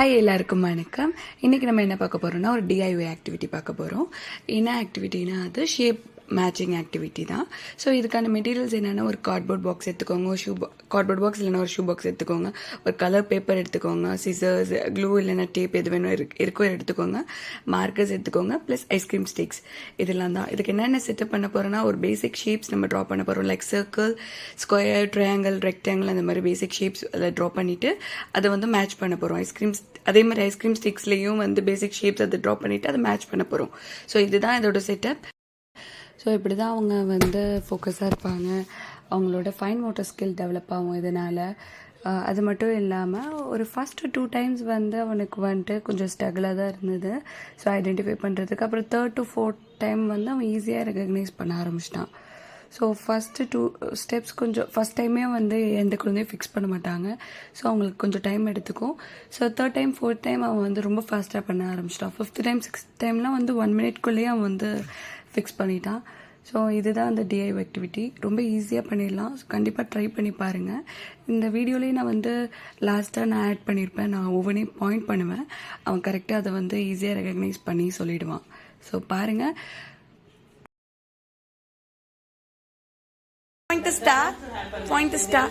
Hi எல்லாருக்கும் வணக்கம். இன்றைக்கி நம்ம என்ன பார்க்க போகிறோம்னா ஒரு டிஐஒய் ஆக்டிவிட்டி பார்க்க போகிறோம். என்ன ஆக்டிவிட்டினா அது ஷேப் மேட்சிங் ஆக்டிவிட்டி தான். ஸோ இதுக்கான மெட்டீரியல்ஸ் என்னென்னா ஒரு கார்ட்போர்ட் பாக்ஸ் எடுத்துக்கோங்க, கார்ட்போர்ட் பாக்ஸ் இல்லைனா ஒரு ஷூ பாக்ஸ் எடுத்துக்கோங்க, ஒரு கலர் பேப்பர் எடுத்துக்கோங்க, சிசர்ஸ், க்ளூ இல்லைனா டேப் எது வேணும் இருக்கோ எடுத்துக்கோங்க, மார்க்கர்ஸ் எடுத்துக்கோங்க, ப்ளஸ் ஐஸ்கிரீம் ஸ்டிக்ஸ். இதெல்லாம் தான். இதுக்கு என்னென்ன செட்டப் பண்ண போகிறோன்னா ஒரு பேசிக் ஷேப்ஸ் நம்ம ட்ரா பண்ண போகிறோம். Like circle, square, triangle, rectangle அந்த மாதிரி பேசிக் ஷேப்ஸ் அதை ட்ரா பண்ணிவிட்டு அதை வந்து மேட்ச் பண்ண போகிறோம். அதே மாதிரி ஐஸ்கிரீம் ஸ்டிக்ஸ்லேயும் வந்து பேசிக் ஷேப்ஸ் அதை ட்ரா பண்ணிவிட்டு அதை மேட்ச் பண்ண போகிறோம். ஸோ இதுதான் இதோட செட்டப். ஸோ இப்படி தான் அவங்க வந்து ஃபோக்கஸாக இருப்பாங்க. அவங்களோட ஃபைன் மோட்டர் ஸ்கில் டெவலப் ஆகும் இதனால். அது மட்டும் இல்லாமல் ஒரு ஃபஸ்ட்டு 2 times வந்து அவனுக்கு வந்துட்டு கொஞ்சம் ஸ்ட்ரகிளாக தான் இருந்தது. ஸோ ஐடென்டிஃபை பண்ணுறதுக்கு. அப்புறம் 3rd to 4th டைம் வந்து அவன் ஈஸியாக ரெகக்னைஸ் பண்ண ஆரம்பிச்சிட்டான். ஸோ ஃபஸ்ட்டு 2 steps கொஞ்சம் ஃபஸ்ட் டைமே வந்து எந்த குழந்தையும் ஃபிக்ஸ் பண்ண மாட்டாங்க. ஸோ அவங்களுக்கு கொஞ்சம் டைம் எடுத்துக்கும். So 3rd time 4th time அவன் வந்து ரொம்ப ஃபாஸ்ட்டாக பண்ண ஆரம்பிச்சிட்டான். 5th time 6th timeலாம் வந்து 1 minuteக்குள்ளேயே அவன் வந்து ஃபிக்ஸ் பண்ணிட்டான். ஸோ இதுதான் அந்த டிஐஒய் ஆக்டிவிட்டி. ரொம்ப ஈஸியாக பண்ணிடலாம். கண்டிப்பாக ட்ரை பண்ணி பாருங்கள். இந்த வீடியோலேயே நான் வந்து லாஸ்ட்டாக நான் ஆட் பண்ணியிருப்பேன். நான் ஒவ்வொன்றையும் பாயிண்ட் பண்ணுவேன். அவன் கரெக்டாக அதை வந்து ஈஸியாக ரெகக்னைஸ் பண்ணி சொல்லிவிடுவான். ஸோ பாருங்கள். Point the star. Point the star.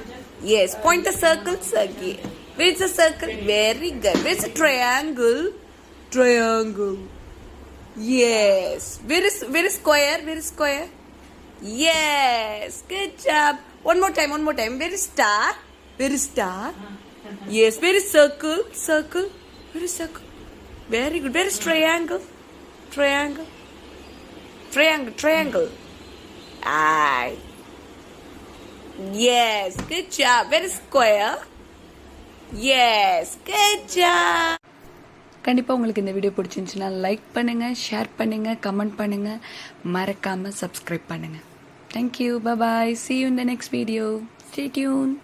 Yes. Point the circle. Circle. Where's the circle? Very good. Where's the triangle? Triangle. Yes. Where is square? Where is square? Yes. Good job. One more time. Where is star? Where is star? Yes. Where is circle? Circle. Where is circle? Very good. Where is triangle? Triangle. Triangle. Aye. Yes, good job. Where is square? Yes, good job. கண்டிப்பாக உங்களுக்கு இந்த video பிடிச்சிருந்துச்சுன்னா like பண்ணுங்கள், share பண்ணுங்கள், comment பண்ணுங்கள், மறக்காமல் subscribe பண்ணுங்கள். Thank you, bye bye, see you in the next video. Stay tuned.